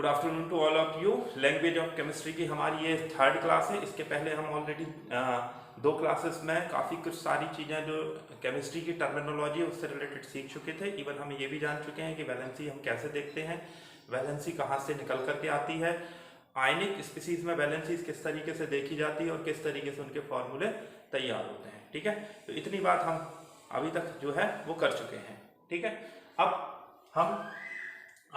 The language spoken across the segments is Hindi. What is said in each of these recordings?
Good afternoon to all of you. Language of chemistry की हमारी ये थर्ड क्लास है। इसके पहले हम ऑलरेडी दो क्लासेस में काफ़ी कुछ सारी चीज़ें जो केमिस्ट्री की टर्मिनोलॉजी उससे रिलेटेड सीख चुके थे। इवन हम ये भी जान चुके हैं कि वैलेंसी हम कैसे देखते हैं, वैलेंसी कहाँ से निकल करके आती है, आयनिक स्पीसीज में वैलेंसीज किस तरीके से देखी जाती है और किस तरीके से उनके फॉर्मूले तैयार होते हैं। ठीक है, तो इतनी बात हम अभी तक जो है वो कर चुके हैं। ठीक है, अब हम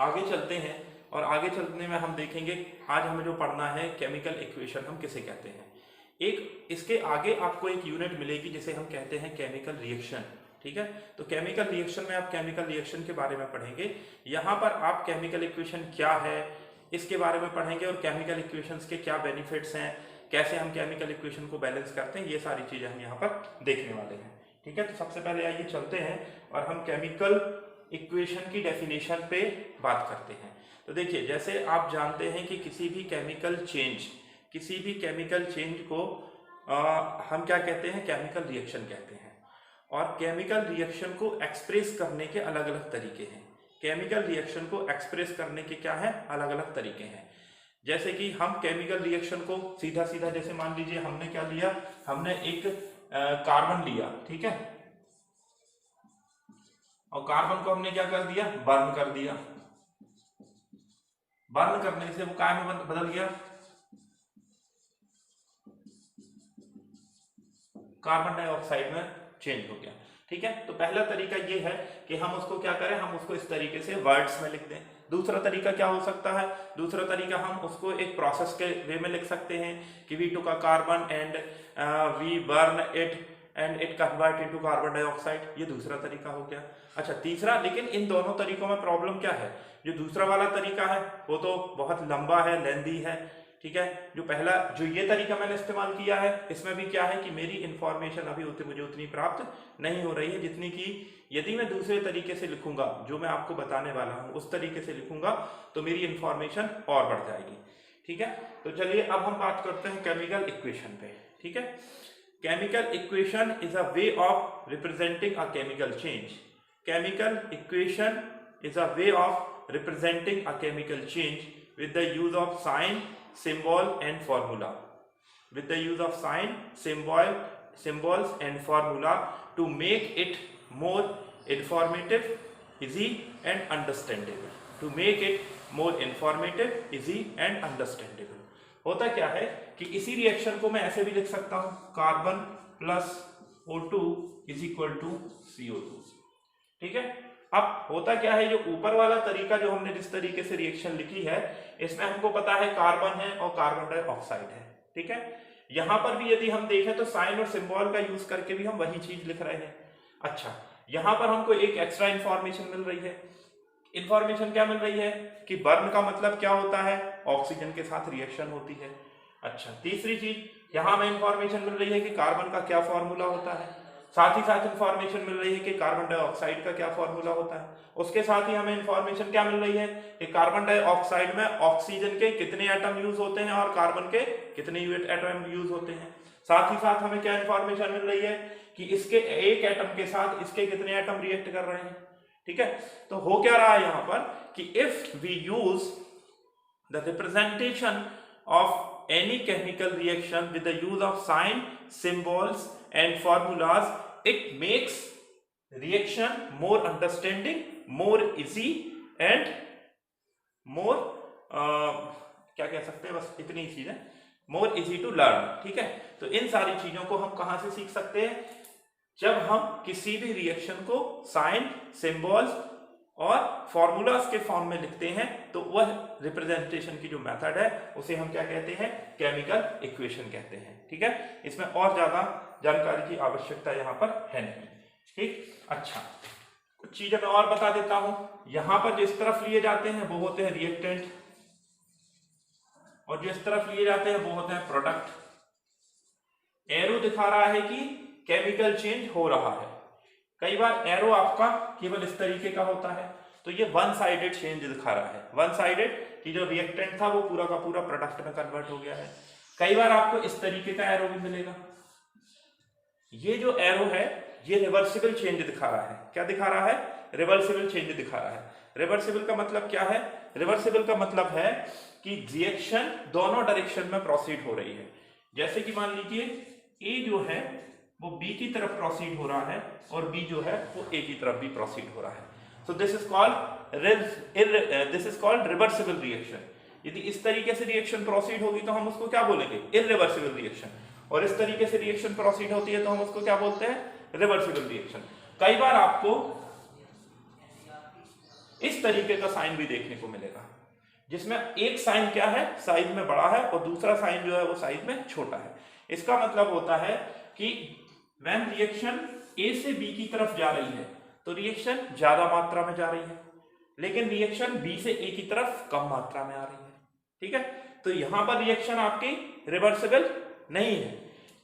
आगे चलते हैं और आगे चलने में हम देखेंगे आज हमें जो पढ़ना है केमिकल इक्वेशन हम किसे कहते हैं। एक इसके आगे आपको एक यूनिट मिलेगी जिसे हम कहते हैं केमिकल रिएक्शन। ठीक है, तो केमिकल रिएक्शन में आप केमिकल रिएक्शन के बारे में पढ़ेंगे। यहाँ पर आप केमिकल इक्वेशन क्या है इसके बारे में पढ़ेंगे और केमिकल इक्वेशंस के क्या बेनिफिट्स हैं, कैसे हम केमिकल इक्वेशन को बैलेंस करते हैं, ये सारी चीजें हम यहाँ पर देखने वाले हैं। ठीक है, तो सबसे पहले आइए चलते हैं और हम केमिकल इक्वेशन की डेफिनेशन पे बात करते हैं। तो देखिए, जैसे आप जानते हैं कि किसी भी केमिकल चेंज को हम क्या कहते हैं, केमिकल रिएक्शन कहते हैं। और केमिकल रिएक्शन को एक्सप्रेस करने के अलग अलग तरीके हैं। केमिकल रिएक्शन को एक्सप्रेस करने के क्या है, अलग अलग तरीके हैं। जैसे कि हम केमिकल रिएक्शन को सीधा सीधा, जैसे मान लीजिए हमने क्या लिया, हमने एक कार्बन लिया, ठीक है, और कार्बन को हमने क्या कर दिया, बर्न कर दिया। बर्न करने से वो काय में बदल गया, कार्बन डाइऑक्साइड में चेंज हो गया। ठीक है, तो पहला तरीका ये है कि हम उसको क्या करें, हम उसको इस तरीके से वर्ड्स में लिख दें। दूसरा तरीका क्या हो सकता है, दूसरा तरीका हम उसको एक प्रोसेस के वे में लिख सकते हैं कि we took a carbon and we burn it and it convert into carbon dioxide. ये दूसरा तरीका हो गया। अच्छा, तीसरा, लेकिन इन दोनों तरीकों में प्रॉब्लम क्या है, जो दूसरा वाला तरीका है वो तो बहुत लंबा है, लेंदी है। ठीक है, जो पहला जो ये तरीका मैंने इस्तेमाल किया है, इसमें भी क्या है कि मेरी इंफॉर्मेशन अभी मुझे उतनी प्राप्त नहीं हो रही है जितनी कि यदि मैं दूसरे तरीके से लिखूंगा, जो मैं आपको बताने वाला हूं उस तरीके से लिखूंगा तो मेरी इंफॉर्मेशन और बढ़ जाएगी। ठीक है, तो चलिए अब हम बात करते हैं केमिकल इक्वेशन पे। ठीक है, chemical equation is a way of representing a chemical change. Chemical equation is a way of representing a chemical change with the use of sign, symbol and formula. With the use of sign, symbols and formula to make it more informative, easy and understandable. To make it more informative, easy and understandable. होता क्या है कि इसी रिएक्शन को मैं ऐसे भी लिख सकता हूं, carbon plus O2 is equal to CO2। ठीक है, अब होता क्या है, जो ऊपर वाला तरीका जो हमने जिस तरीके से रिएक्शन लिखी है, इसमें हमको पता है कार्बन है और कार्बन डाइऑक्साइड है। ठीक है, यहां पर भी यदि हम देखें तो साइन और सिंबल का यूज करके भी हम वही चीज लिख रहे हैं। अच्छा, यहां पर हमको एक एक्स्ट्रा इंफॉर्मेशन मिल रही है। इंफॉर्मेशन क्या मिल रही है कि बर्न का मतलब क्या होता है, ऑक्सीजन के साथ रिएक्शन होती है। अच्छा, तीसरी चीज यहां हमें इंफॉर्मेशन मिल रही है कि कार्बन का क्या फॉर्मूला होता है। साथ ही साथ इंफॉर्मेशन मिल रही है कि कार्बन डाइऑक्साइड का क्या फॉर्मूला होता है। उसके साथ ही हमें इंफॉर्मेशन क्या मिल रही है कि कार्बन डाइऑक्साइड में ऑक्सीजन के कितने एटम यूज होते हैं और कार्बन के कितने एटम यूज होते हैं। साथ ही साथ हमें क्या इंफॉर्मेशन मिल रही है कि इसके एक एटम के साथ इसके कितने एटम रिएक्ट कर रहे हैं। ठीक है, तो हो क्या रहा है यहां पर कि if we use the representation of any chemical reaction with the use of sign, symbols and formulas, it makes reaction more understanding, more easy and more क्या कह सकते हैं, बस इतनी चीज है, more easy to learn। ठीक है, तो इन सारी चीजों को हम कहां से सीख सकते हैं, जब हम किसी भी रिएक्शन को साइन, सिंबल्स और फॉर्मूलाज के फॉर्म में लिखते हैं तो वह रिप्रेजेंटेशन की जो मेथड है उसे हम क्या कहते हैं, केमिकल इक्वेशन कहते हैं। ठीक है, इसमें और ज्यादा जानकारी की आवश्यकता यहाँ पर है नहीं। ठीक, अच्छा, कुछ चीजें मैं और बता देता हूं। यहां पर जिस तरफ लिए जाते हैं वो होते हैं रिएक्टेंट और जिस तरफ लिए जाते हैं वो होते हैं प्रोडक्ट। एरो दिखा रहा है कि केमिकल चेंज हो रहा है। कई बार एरो आपका केवल इस तरीके का होता है तो ये वन साइडेड चेंज दिखा रहा है, वन साइडेड कि जो रिएक्टेंट था वो पूरा का पूरा प्रोडक्ट में कन्वर्ट हो गया है। कई बार आपको इस तरीके का एरो भी मिलेगा। ये जो एरो है ये रिवर्सिबल चेंज दिखा रहा है। क्या दिखा रहा है, रिवर्सिबल चेंज दिखा रहा है। रिवर्सिबल का मतलब क्या है? रिवर्सिबल का मतलब है कि रिएक्शन दोनों डायरेक्शन में प्रोसीड हो रही है। जैसे कि मान लीजिए ए जो है वो बी की तरफ प्रोसीड हो रहा है और बी जो है वो ए की तरफ भी प्रोसीड हो रहा है। So this is called reversible reaction. यदि इस तरीके से रिएक्शन प्रोसीड होगी तो हम उसको क्या बोलेंगे? Irreversible reaction. और इस तरीके से रिएक्शन प्रोसीड होती है तो हम उसको क्या बोलते हैं? Reversible reaction. कई बार आपको इस तरीके का साइन भी देखने को मिलेगा, जिसमें एक साइन क्या है, साइज में बड़ा है और दूसरा साइन जो है वो साइज में छोटा है। इसका मतलब होता है कि व्हेन रिएक्शन ए से बी की तरफ जा रही है तो रिएक्शन ज्यादा मात्रा में जा रही है, लेकिन रिएक्शन बी से ए की तरफ कम मात्रा में आ रही है। ठीक है, तो यहां पर रिएक्शन आपकी रिवर्सिबल नहीं है।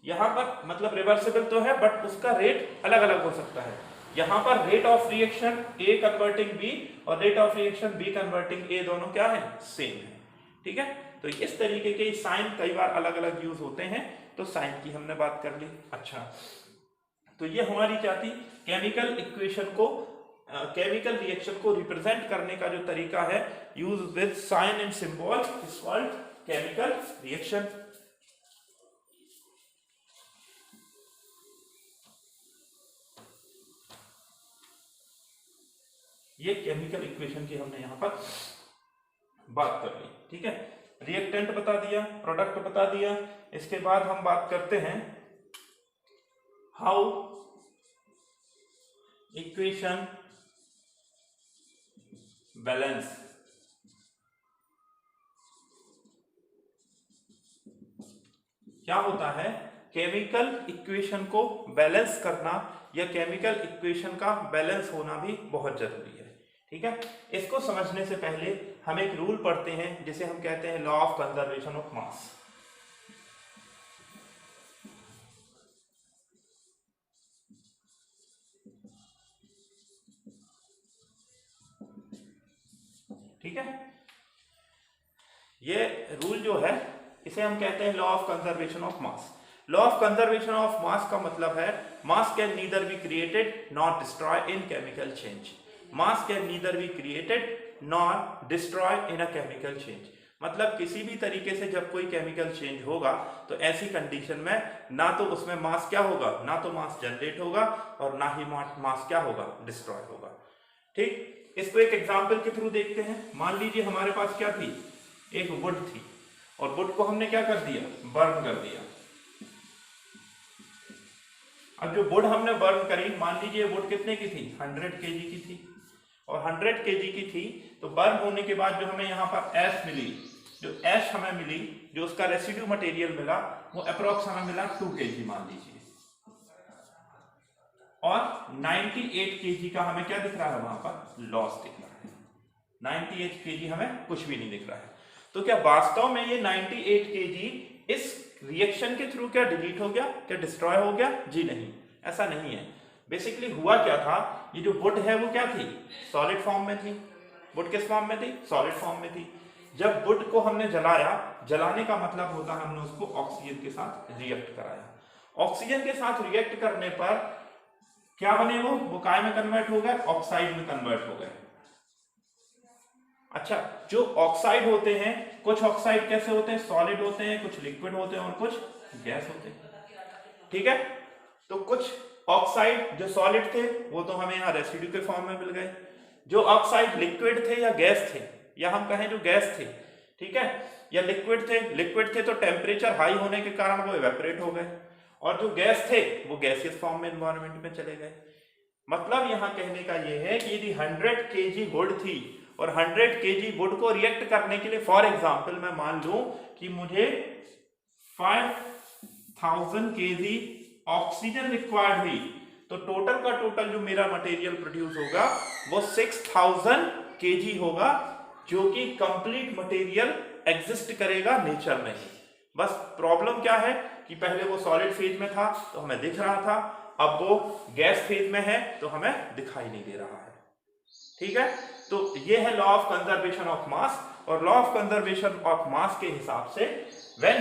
यहां पर मतलब रिवर्सिबल तो है बट उसका रेट अलग अलग हो सकता है। यहां पर rate of reaction A converting B और rate of reaction B converting A दोनों क्या है? सेम है। ठीक है, तो इस तरीके के साइन कई बार अलग अलग यूज होते हैं, तो साइन की हमने बात कर ली। अच्छा, तो ये हमारी क्या थी? केमिकल इक्वेशन को, केमिकल रिएक्शन को रिप्रेजेंट करने का जो तरीका है use with sign and symbol is called chemical reaction. ये केमिकल इक्वेशन की हमने यहां पर बात कर ली। ठीक है, रिएक्टेंट बता दिया, प्रोडक्ट बता दिया। इसके बाद हम बात करते हैं हाउ इक्वेशन बैलेंस। क्या होता है? केमिकल इक्वेशन को बैलेंस करना या केमिकल इक्वेशन का बैलेंस होना भी बहुत जरूरी है। ठीक है, इसको समझने से पहले हम एक रूल पढ़ते हैं जिसे हम कहते हैं लॉ ऑफ कंजर्वेशन ऑफ मास। ठीक है, ये रूल जो है इसे हम कहते हैं law of conservation of mass. Law of conservation of मास का मतलब है मास can neither be created not destroy in chemical change. Mass can neither be created not destroy in a chemical change. मतलब किसी भी तरीके से जब कोई केमिकल चेंज होगा तो ऐसी कंडीशन में ना तो उसमें मास क्या होगा, ना तो मास जनरेट होगा और ना ही मास क्या होगा, डिस्ट्रॉय होगा। ठीक, इसको एक एग्जांपल के थ्रू देखते हैं। मान लीजिए हमारे पास क्या थी? एक वुड थी और वुड को हमने क्या कर दिया? बर्न कर दिया। अब जो वुड हमने बर्न करी, मान लीजिए वुड कितने की थी? 100 kg की थी। और 100 kg की थी तो बर्न होने के बाद जो हमें यहाँ पर ऐश मिली, जो ऐश हमें मिली, जो उसका रेसिड्यू मटेरियल मिला, वो अप्रोक्स हमें मिला 2 kg मान लीजिए। और 98 kg का हमें क्या दिख रहा है? वहां पर लॉस दिख रहा है। 98 kg हमें कुछ भी नहीं दिख रहा है। तो क्या वास्तव में ये 98 kg इस रिएक्शन के थ्रू क्या डिलीट हो गया, क्या डिस्ट्रॉय हो गया? जी नहीं, ऐसा नहीं है। बेसिकली हुआ क्या था, ये जो वुड है वो क्या थी? सॉलिड फॉर्म में थी। वुड किस फॉर्म में थी? सॉलिड फॉर्म में थी। जब वुड को हमने जलाया, जलाने का मतलब होता है हमने उसको ऑक्सीजन के साथ रिएक्ट कराया। ऑक्सीजन के साथ रिएक्ट करने पर क्या बने? वो काय में कन्वर्ट हो गए, ऑक्साइड में कन्वर्ट हो गए। अच्छा, जो ऑक्साइड होते हैं, कुछ ऑक्साइड कैसे होते हैं? सॉलिड होते हैं, कुछ लिक्विड होते हैं और कुछ गैस होते हैं। ठीक है, तो कुछ ऑक्साइड जो सॉलिड थे वो तो हमें यहाँ रेसिड्यू के फॉर्म में मिल गए। जो ऑक्साइड लिक्विड थे या गैस थे, या हम कहें जो गैस थे, ठीक है, या लिक्विड थे तो टेम्परेचर हाई होने के कारण वो इवेपोरेट हो गए। और जो गैस थे वो गैसियस फॉर्म में एनवायरनमेंट में चले गए। मतलब यहाँ कहने का ये है कि यदि 100 kg वुड थी और 100 kg वुड को रिएक्ट करने के लिए, फॉर एग्जांपल मैं मान लूं कि मुझे 5000 kg ऑक्सीजन रिक्वायर्ड हुई, तो टोटल का टोटल जो मेरा मटेरियल प्रोड्यूस होगा वो 6000 kg होगा, जो कि कंप्लीट मटेरियल एग्जिस्ट करेगा नेचर में ही। बस प्रॉब्लम क्या है कि पहले वो सॉलिड फेज में था तो हमें दिख रहा था, अब वो गैस फेज में है तो हमें दिखाई नहीं दे रहा है। ठीक है, तो ये है law of conservation of mass. और law of conservation of mass के हिसाब से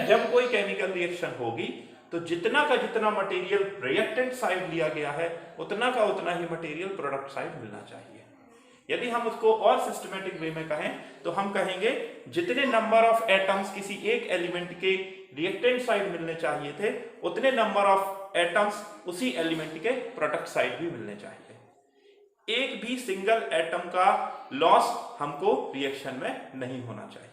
जब कोई केमिकल रिएक्शन होगी तो जितना का जितना मटेरियल रिएक्टेंट साइड लिया गया है उतना का उतना ही मटेरियल प्रोडक्ट साइड मिलना चाहिए। यदि हम उसको और सिस्टमेटिक वे में कहें तो हम कहेंगे जितने नंबर ऑफ एटम्स किसी एक एलिमेंट के रिएक्टेंट साइड मिलने चाहिए थे उतने नंबर ऑफ एटम्स उसी एलिमेंट के प्रोडक्ट साइड भी मिलने चाहिए। एक भी सिंगल एटम का लॉस हमको रिएक्शन में नहीं होना चाहिए।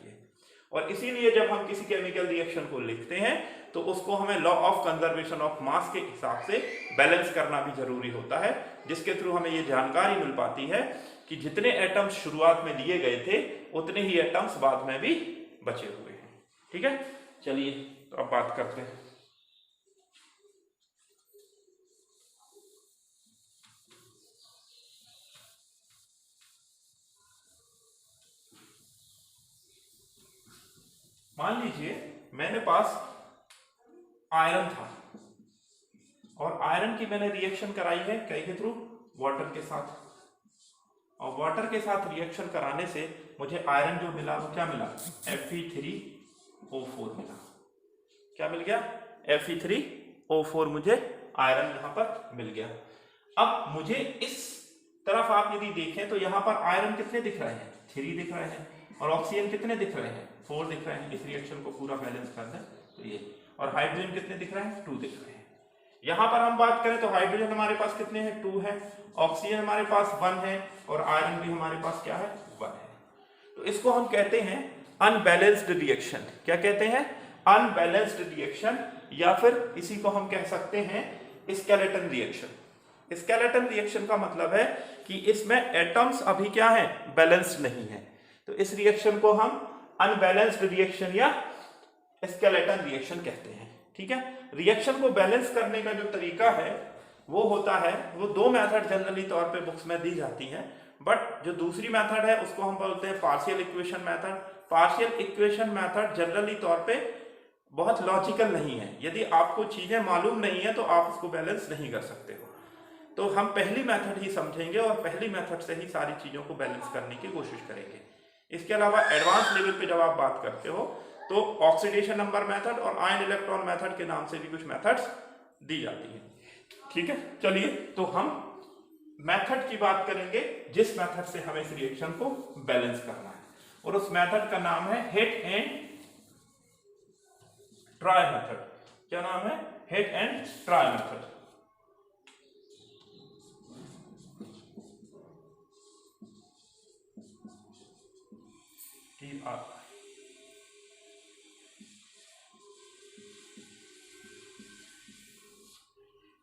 और इसीलिए जब हम किसी केमिकल रिएक्शन को लिखते हैं तो उसको हमें law of conservation of mass के हिसाब से बैलेंस करना भी जरूरी होता है, जिसके थ्रू हमें ये जानकारी मिल पाती है कि जितने एटम्स शुरुआत में लिए गए थे उतने ही एटम्स बाद में भी बचे हुए हैं। ठीक है, चलिए तो अब बात करते हैं। मान लीजिए मेरे पास आयरन था और आयरन की मैंने रिएक्शन कराई है कई के थ्रू वाटर के साथ, और वाटर के साथ रिएक्शन कराने से मुझे आयरन जो मिला वो क्या मिला, Fe3O4 मिला। क्या मिल गया, Fe3O4 मुझे आयरन यहां पर मिल गया। अब मुझे इस तरफ आप यदि देखें तो यहां पर आयरन कितने दिख रहे हैं, 3 दिख रहे हैं, और ऑक्सीजन कितने दिख रहे हैं, 4 दिख रहे हैं। इस रिएक्शन को पूरा बैलेंस कर दें तो ये, और हाइड्रोजन कितने दिख रहे हैं, 2 दिख रहे हैं। यहां पर हम बात करें तो हाइड्रोजन हमारे पास कितने हैं, 2 है, ऑक्सीजन हमारे पास 1 है, और आयरन भी हमारे पास क्या है, 1 है। तो इसको हम कहते हैं अनबैलेंस्ड रिएक्शन। क्या कहते हैं, अनबैलेंस्ड रिएक्शन, या फिर इसी को हम कह सकते हैं स्केलेटन रिएक्शन। स्केलेटन रिएक्शन का मतलब है कि इसमें एटम्स अभी क्या है, बैलेंस्ड नहीं है। तो इस रिएक्शन को हम अनबैलेंस्ड रिएक्शन या स्केलेटन रिएक्शन कहते हैं। ठीक है, रिएक्शन को बैलेंस करने का जो तरीका है वो होता है, वो 2 मेथड जनरली तौर पे बुक्स में दी जाती हैं, बट जो दूसरी मेथड है उसको हम बोलते हैं partial equation method. Partial equation method generally तौर पे बहुत लॉजिकल नहीं है, यदि आपको चीजें मालूम नहीं है तो आप उसको बैलेंस नहीं कर सकते हो। तो हम पहली मेथड ही समझेंगे और पहली मेथड से ही सारी चीजों को बैलेंस करने की कोशिश करेंगे। इसके अलावा एडवांस लेवल पे जब आप बात करते हो तो ऑक्सीडेशन नंबर मेथड और आयन इलेक्ट्रॉन मेथड के नाम से भी कुछ मेथड्स दी जाती हैं। ठीक है, चलिए तो हम मेथड की बात करेंगे जिस मेथड से हमें इस रिएक्शन को बैलेंस करना है, और उस मेथड का नाम है हिट एंड ट्राई मेथड। क्या नाम है, hit and try method.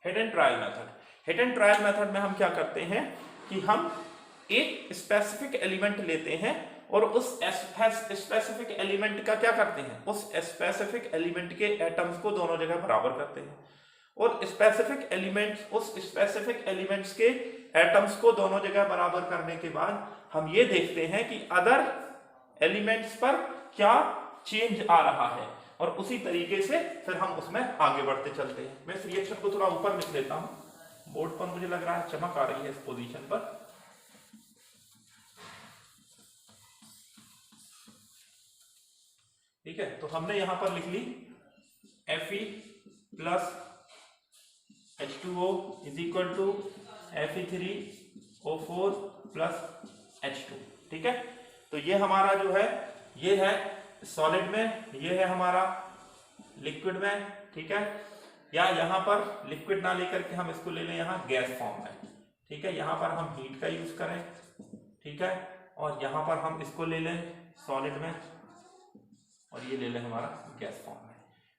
Hit and trial method. Hit and trial method में हम क्या करते हैं कि हम एक स्पेसिफिक एलिमेंट लेते हैं और उस स्पेसिफिक एलिमेंट का क्या करते हैं, उस स्पेसिफिक एलिमेंट के एटम्स को दोनों जगह बराबर करते हैं, और स्पेसिफिक एलिमेंट्स, उस स्पेसिफिक एलिमेंट्स के एटम्स को दोनों जगह बराबर करने के बाद हम ये देखते हैं कि अदर एलिमेंट्स पर क्या चेंज आ रहा है, और उसी तरीके से फिर हम उसमें आगे बढ़ते चलते हैं। मैं इस रिएक्शन को थोड़ा ऊपर लिख लेता हूं, बोर्ड पर मुझे लग रहा है चमक आ रही है इस पोजीशन पर। ठीक है, तो हमने यहां पर लिख ली Fe plus H2O is equal to Fe3O4 plus H2। ठीक है, तो ये हमारा जो है, ये है सॉलिड में, ये है हमारा लिक्विड में। ठीक है, या यहां पर लिक्विड ना लेकर के हम इसको ले लें यहाँ गैस फॉर्म में। ठीक है, यहां पर हम हीट का यूज करें। ठीक है, और यहां पर हम इसको ले लें सॉलिड में, और ये ले लें हमारा गैस फॉर्म में।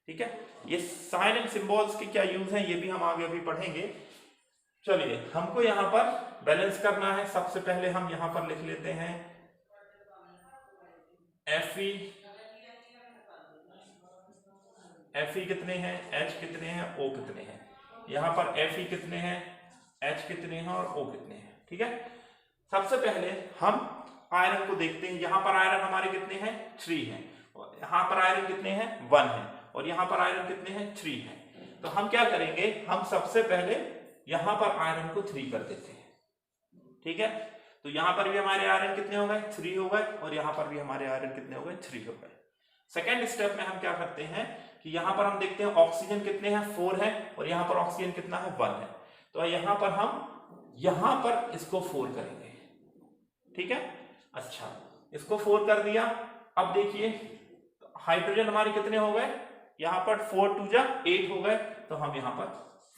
ठीक है, ये साइन एंड सिंबल्स के क्या यूज हैं ये भी हम आगे भी पढ़ेंगे। चलिए, हमको यहाँ पर बैलेंस करना है। सबसे पहले हम यहाँ पर लिख लेते हैं Fe कितने हैं, H कितने हैं, O कितने हैं। यहाँ पर Fe कितने हैं, H कितने हैं और O कितने हैं। ठीक है, सबसे पहले हम आयरन को देखते हैं। यहाँ पर आयरन हमारे कितने हैं, 3 हैं, यहाँ पर आयरन कितने हैं, 1 है, और यहाँ पर आयरन कितने हैं, 3 हैं। तो हम क्या करेंगे, हम सबसे पहले यहाँ पर आयरन को 3 कर देते हैं। ठीक है, तो यहाँ पर भी हमारे आयरन कितने हो गए, 3 हो गए, और यहाँ पर भी हमारे आयरन कितने हो गए, 3 हो गए। सेकेंड स्टेप में हम क्या करते हैं कि यहाँ पर हम देखते हैं ऑक्सीजन कितने हैं, 4 है, और यहाँ पर ऑक्सीजन कितना है, 1 है। तो यहाँ पर हम यहाँ पर इसको 4 करेंगे। ठीक है। अच्छा, इसको 4 कर दिया। अब देखिए हाइड्रोजन हमारे कितने हो गए, यहाँ पर 4 2 जा 8 हो गए, तो हम यहाँ पर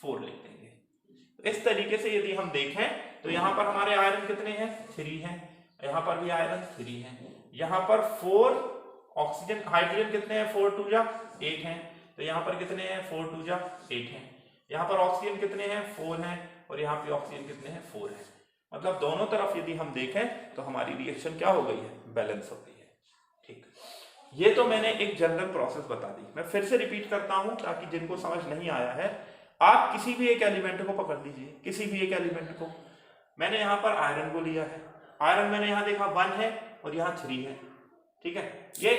4 लिख देंगे। इस तरीके से यदि हम देखें तो यहाँ पर हमारे आयरन कितने हैं, 3 हैं, यहाँ पर भी आयरन 3 है, यहाँ पर 4 ऑक्सीजन हाइड्रोजन कितने हैं, 4 2 जा 8 हैं, तो यहाँ पर कितने हैं, 4 2 जा 8 हैं, यहाँ पर ऑक्सीजन कितने हैं, 4 हैं, और यहाँ पे ऑक्सीजन कितने हैं, 4 हैं। मतलब दोनों तरफ यदि हम देखें तो हमारी रिएक्शन क्या हो गई है, बैलेंस हो गई है। ठीक, ये तो मैंने एक जनरल प्रोसेस बता दी। मैं फिर से रिपीट करता हूं ताकि जिनको समझ नहीं आया है, आप किसी भी एक एलिमेंट को पकड़ लीजिए, किसी भी एक एलिमेंट को। मैंने यहाँ पर आयरन को लिया है, आयरन मैंने यहाँ देखा 1 है और यहाँ 3 है, ठीक है। ये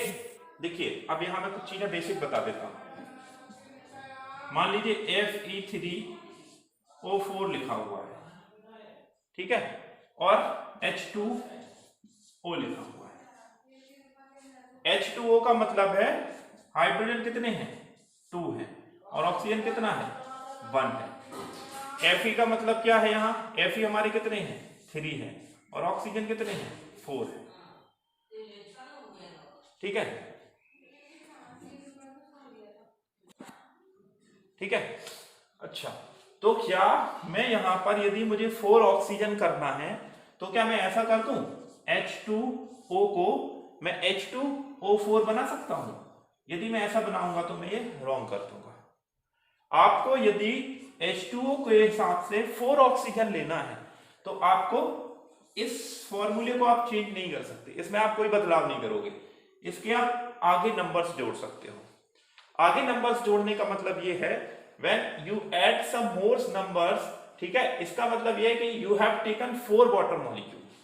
देखिए, अब यहाँ मैं कुछ चीजें बेसिक बता देता हूँ। मान लीजिए Fe3O4 लिखा हुआ है, ठीक है, और H2O लिखा हुआ है। H2O का मतलब है हाइड्रोजन कितने हैं, 2 हैं, और ऑक्सीजन कितना है, 1 है। Fe का मतलब क्या है, यहाँ Fe हमारे कितने हैं, 3 है, और ऑक्सीजन कितने हैं, 4 है, ठीक है, ठीक है। अच्छा, तो क्या मैं यहां पर यदि मुझे 4 ऑक्सीजन करना है तो क्या मैं ऐसा कर दूं, H2O को मैं H2O4 बना सकता हूं? यदि मैं ऐसा बनाऊंगा तो मैं ये रॉन्ग कर दूंगा। आपको यदि H2O के साथ से 4 ऑक्सीजन लेना है तो आपको इस फॉर्मूले को आप चेंज नहीं कर सकते, इसमें आप कोई बदलाव नहीं करोगे, इसके आप आगे नंबर्स जोड़ सकते हो। आगे नंबर्स जोड़ने का मतलब ये है when you add some more numbers, ठीक है, इसका मतलब ये है कि you have taken 4 water molecules,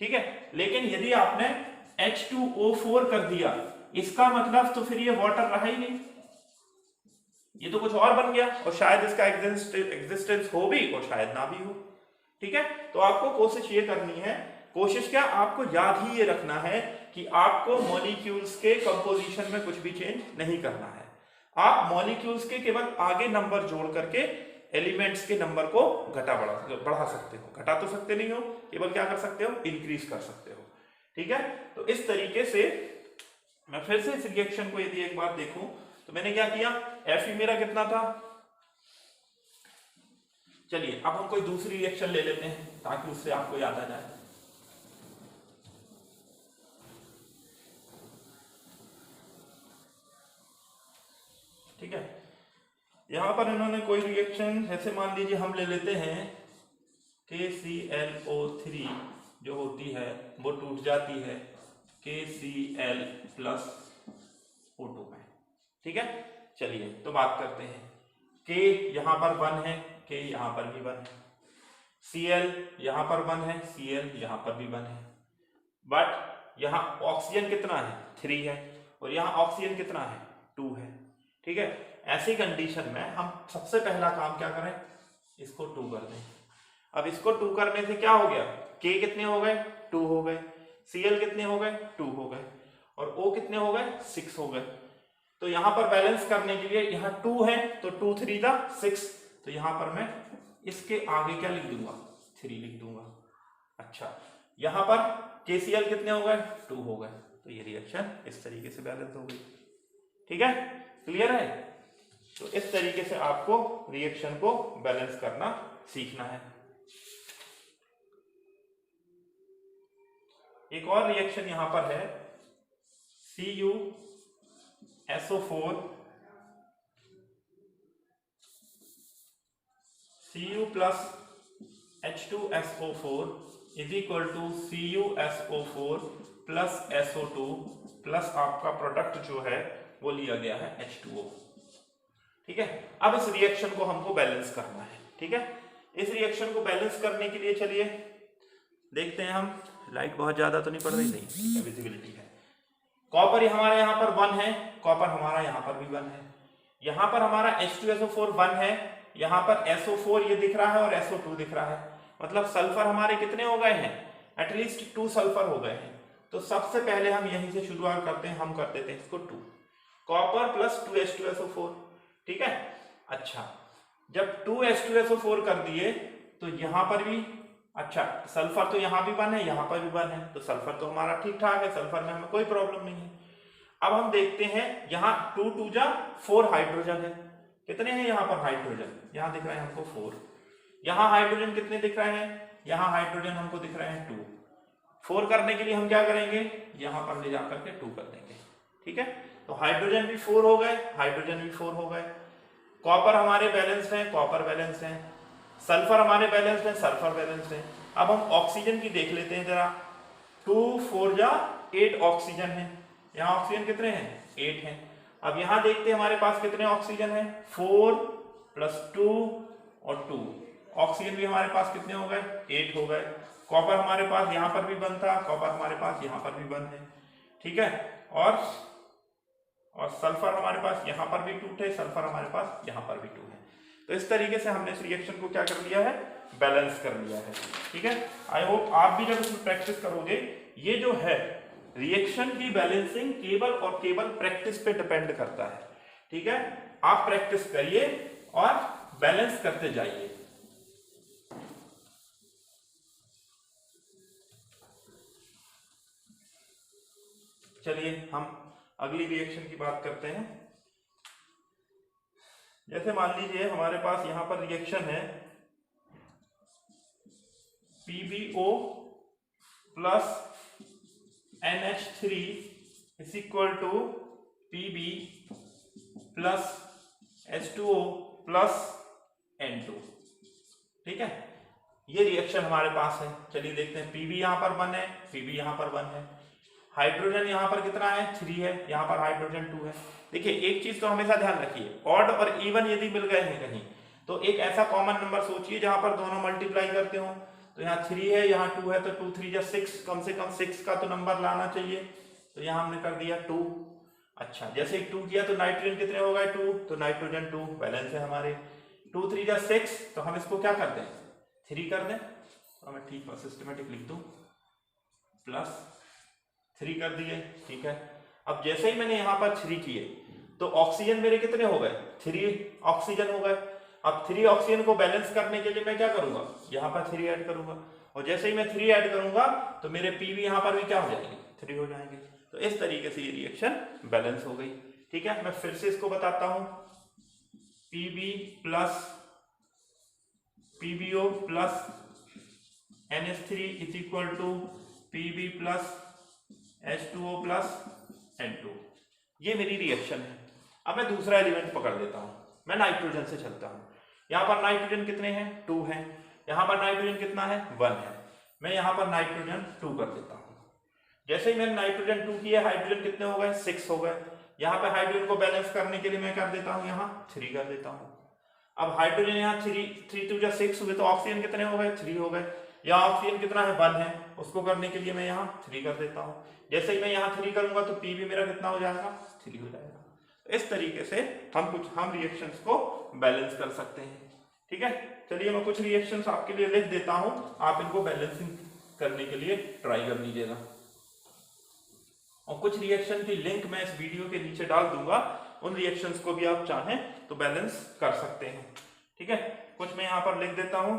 ठीक है। लेकिन यदि आपने H2O4 कर दिया, इसका मतलब तो फिर ये वाटर रहा ही नहीं, ये तो कुछ और बन गया, और शायद इसका एग्जिस्टेंस हो भी और शायद ना भी हो, ठीक है। तो आपको कोशिश ये करनी है, कोशिश क्या, आपको याद ही ये रखना है कि आपको मॉलिक्यूल्स के कंपोजिशन में कुछ भी चेंज नहीं करना है। आप मॉलिक्यूल्स के केवल आगे नंबर जोड़ करके एलिमेंट्स के नंबर को बढ़ा सकते हो, घटा तो सकते नहीं हो, केवल क्या कर सकते हो, इंक्रीज कर सकते हो, ठीक है। तो इस तरीके से मैं फिर से इस रिएक्शन को यदि एक बार देखूं तो मैंने क्या किया, Fe मेरा कितना था, चलिए अब हम कोई दूसरी रिएक्शन ले लेते हैं ताकि उससे आपको याद आ जाए। ठीक है, यहां पर इन्होंने कोई रिएक्शन, जैसे मान लीजिए हम ले लेते हैं KClO3 जो होती है वो टूट जाती है KCl प्लस O2 में, ठीक है। चलिए तो बात करते हैं, K यहां पर 1 है, K यहां पर भी 1 है, Cl यहां पर 1 है, Cl यहां पर भी 1 है, बट यहां ऑक्सीजन कितना है, 3 है, और यहां ऑक्सीजन कितना है, 2 है, ठीक है। ऐसी कंडीशन में हम सबसे पहला काम क्या करें, इसको 2 कर दें। अब इसको 2 करने से क्या हो गया, K कितने हो गए, 2 हो गए, Cl कितने हो गए, 2 हो गए, और O कितने हो गए, 6 हो गए। तो यहां पर बैलेंस करने के लिए यहाँ 2 है तो 2 3 था 6, तो यहां पर मैं इसके आगे क्या लिख दूंगा, 3 लिख दूंगा। अच्छा, यहां पर KCl कितने हो गए, 2 हो गए, तो ये रिएक्शन इस तरीके से बैलेंस हो गई, ठीक है, क्लियर है। तो इस तरीके से आपको रिएक्शन को बैलेंस करना सीखना है। एक और रिएक्शन यहां पर है Cu plus H2SO4 is equal to CuSO4 plus SO2 plus आपका प्रोडक्ट जो है वो लिया गया है H2O, ठीक है। अब इस रिएक्शन को हमको बैलेंस करना है, ठीक है। इस रिएक्शन को बैलेंस करने के लिए चलिए देखते हैं हम, लाइट बहुत ज्यादा तो नहीं पड़ रही, नहीं, ठीक है, विजिबिलिटी है। कॉपर हमारा यहाँ पर 1 है, कॉपर हमारा यहाँ पर भी 1 है, यहाँ पर हमारा H2SO4 1 है, यहाँ पर SO4 ये दिख रहा है और SO2 दिख रहा है, मतलब सल्फर हमारे कितने हो गए हैं, एटलीस्ट 2 सल्फर हो गए हैं। तो सबसे पहले हम यहीं से शुरुआत करते हैं, हम कर देते हैं इसको 2, कॉपर प्लस 2 H2SO4, ठीक है। अच्छा, जब 2 H2SO4 कर दिए तो यहां पर भी अच्छा, सल्फर तो यहाँ भी वन है, यहाँ पर भी वन है, तो सल्फर तो हमारा ठीक ठाक है, सल्फर में हमें कोई प्रॉब्लम नहीं है। अब हम देखते हैं यहाँ 2 2 जा 4 हाइड्रोजन है। कितने हैं यहाँ पर हाइड्रोजन? यहाँ दिख रहे हैं हमको 4। यहाँ हाइड्रोजन कितने दिख रहे हैं? यहाँ हाइड्रोजन हमको दिख रहे हैं 2। 4 करने के लिए हम क्या करेंगे? यहाँ पर ले जाकर के 2 कर देंगे। ठीक है, तो हाइड्रोजन भी 4 हो गए, हाइड्रोजन भी 4 हो गए। कॉपर हमारे बैलेंस है, कॉपर बैलेंस है। सल्फर हमारे बैलेंस है, सल्फर बैलेंस है। अब हम ऑक्सीजन की देख लेते हैं जरा। 2 4 जा 8 ऑक्सीजन है। यहाँ ऑक्सीजन कितने हैं? 8 हैं। अब यहाँ देखते हैं हमारे पास कितने ऑक्सीजन है? 4 + 2 और 2। ऑक्सीजन भी हमारे पास कितने हो गए? 8 हो गए। कॉपर हमारे पास यहाँ पर भी बन था, कॉपर हमारे पास यहाँ पर भी बन है। ठीक है, और सल्फर हमारे पास यहाँ पर भी 2 थे, सल्फर हमारे पास यहाँ पर भी 2 है। तो इस तरीके से हमने इस रिएक्शन को क्या कर लिया है? बैलेंस कर लिया है। ठीक है, आई होप आप भी जब इसमें प्रैक्टिस करोगे, ये जो है रिएक्शन की बैलेंसिंग केवल और केवल प्रैक्टिस पे डिपेंड करता है। ठीक है, आप प्रैक्टिस करिए और बैलेंस करते जाइए। चलिए हम अगली रिएक्शन की बात करते हैं। जैसे मान लीजिए हमारे पास यहां पर रिएक्शन है PbO + NH3 = Pb + H2O + N2। ठीक है, ये रिएक्शन हमारे पास है। चलिए देखते हैं। Pb यहां पर 1 है, Pb यहां पर 1 है। हाइड्रोजन यहाँ पर कितना है? 3 है। यहाँ पर हाइड्रोजन 2 है। देखिए एक चीज तो हमेशा ध्यान रखिए, ऑड और इवन यदि मिल गए हैं कहीं, तो एक ऐसा कॉमन नंबर सोचिए जहां पर दोनों मल्टीप्लाई करते हो। तो यहाँ 3 है, यहाँ 2 है, तो 2 3 जा 6, कम से कम 6 का तो नंबर लाना चाहिए। तो यहाँ हमने कर दिया 2। अच्छा, जैसे 2 किया तो नाइट्रोजन कितने हो गए? 2। तो नाइट्रोजन 2 बैलेंस है हमारे। 2 3 जा 6, तो हम इसको क्या कर दें? 3 कर दें। तो मैं ठीक सिस्टमेटिक लिख दूं, +3 कर दिए। ठीक है, अब जैसे ही मैंने यहाँ पर 3 किए तो ऑक्सीजन मेरे कितने हो गए? 3 ऑक्सीजन हो गए। अब 3 ऑक्सीजन को बैलेंस करने के लिए मैं क्या करूंगा? यहाँ पर 3 ऐड करूंगा, और जैसे ही मैं 3 ऐड करूंगा तो मेरे Pb यहाँ पर भी क्या हो जाएंगे? 3 हो जाएंगे। तो इस तरीके से ये रिएक्शन बैलेंस हो गई। ठीक है, मैं फिर से इसको बताता हूं। Pb + PbO + NH3 = Pb + H2O + N2। ये मेरी रिएक्शन है। अब मैं दूसरा एलिमेंट पकड़ लेता हूं, मैं नाइट्रोजन से चलता हूं। यहां पर नाइट्रोजन कितने हैं? 2 हैं। यहां पर नाइट्रोजन कितना है? 1 है। मैं यहां पर नाइट्रोजन 2 कर देता हूं। जैसे ही मैंने नाइट्रोजन 2 किया, हाइड्रोजन कितने हो गए? 6 हो गए। यहां पर हाइड्रोजन को बैलेंस करने के लिए मैं कर देता हूं यहां 3 कर देता हूं। अब हाइड्रोजन यहाँ 3 2 जा 6 हुए, तो ऑक्सीजन कितने हो गए? 3 हो गए। यहाँ ऑक्सीजन कितना है? 1 है। उसको करने के लिए मैं यहाँ 3 कर देता हूँ। जैसे ही मैं यहाँ 3 करूंगा तो Pb मेरा कितना हो जाएगा? 3 हो जाएगा। इस तरीके से हम रिएक्शंस को बैलेंस कर सकते हैं। ठीक है, चलिए मैं कुछ रिएक्शंस आपके लिए लिख देता हूं, आप इनको बैलेंसिंग करने के लिए ट्राई कर लीजिएगा। और कुछ रिएक्शन की लिंक मैं इस वीडियो के नीचे डाल दूंगा, उन रिएक्शंस को भी आप चाहें तो बैलेंस कर सकते हैं। ठीक है, कुछ मैं यहां पर लिख देता हूं।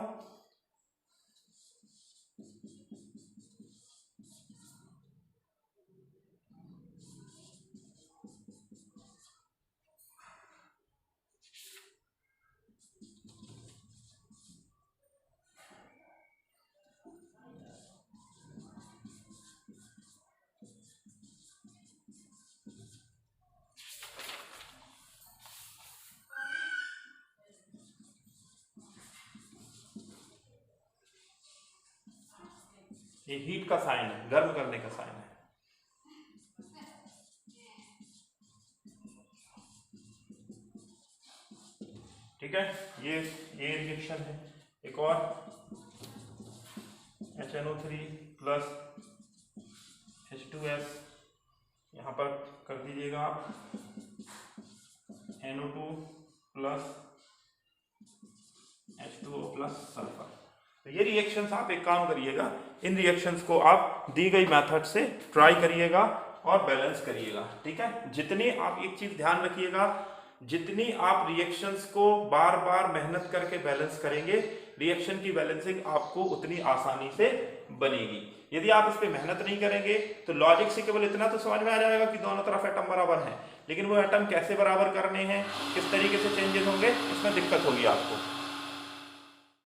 ये हीट का साइन है, गर्म करने का साइन है। ठीक है, ये रिएक्शन है। एक और HNO3 + H2S यहाँ पर कर दीजिएगा आप। NO2 + H2O + sulphur. तो ये रिएक्शंस आप एक काम करिएगा, इन रिएक्शंस को आप दी गई मेथड से ट्राई करिएगा और बैलेंस करिएगा। ठीक है, जितनी आप एक चीज ध्यान रखिएगा, जितनी आप रिएक्शंस को बार बार मेहनत करके बैलेंस करेंगे, रिएक्शन की बैलेंसिंग आपको उतनी आसानी से बनेगी। यदि आप इस पे मेहनत नहीं करेंगे तो लॉजिक से केवल इतना तो समझ में आ जाएगा कि दोनों तरफ एटम बराबर हैं, लेकिन वो एटम कैसे बराबर करने हैं, किस तरीके से चेंजेस होंगे, इसमें दिक्कत होगी आपको।